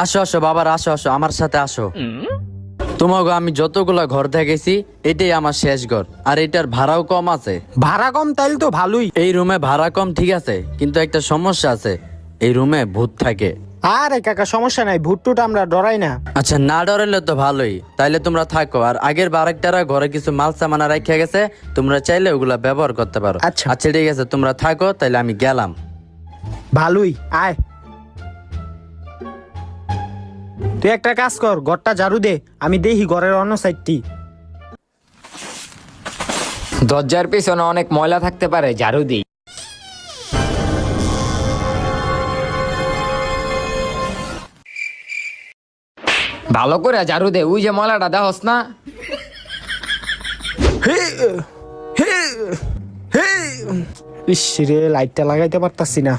আসো আসো বাবার, আসো আসো আমার সাথে আসো। তোমাকে আমি যতগুলা ঘর দেখেছি এটাই আমার শেষ ঘর, আর এটার ভাড়াও কম আছে। ভাড়া কম তাইলে তো ভালোই। এই রুমে ভাড়া কম ঠিক আছে, কিন্তু একটা সমস্যা আছে, এই রুমে ভূত থাকে। আরে কাকা সমস্যা নাই, ভুট্টুটা আমরা ডরাই না। আচ্ছা না ডরাইলে তো ভালোই, তাইলে তোমরা থাকো। আর আগের বারেকটারা ঘরে কিছু মাল সামানা রাখা গেছে, তোমরা চাইলে ওগুলা ব্যবহার করতে পারো। আচ্ছা। আচ্ছা ঠিক আছে, তোমরা থাকো, তাইলে আমি গেলাম। ভালোই, আয়। তুই একটা কাজ কর, ঘরটা ঝাড়ু দে, আমি দেখি ঘরের অন্য সাইডটি। দরজার পিছনে অনেক ময়লা থাকতে পারে, ঝাড়ু দিই। ভালো করে ঝাড়ু দে, ওই যে ময়লাটা দেখস না। ইস রে, লাইটটা লাগাইতে পারতাছি না।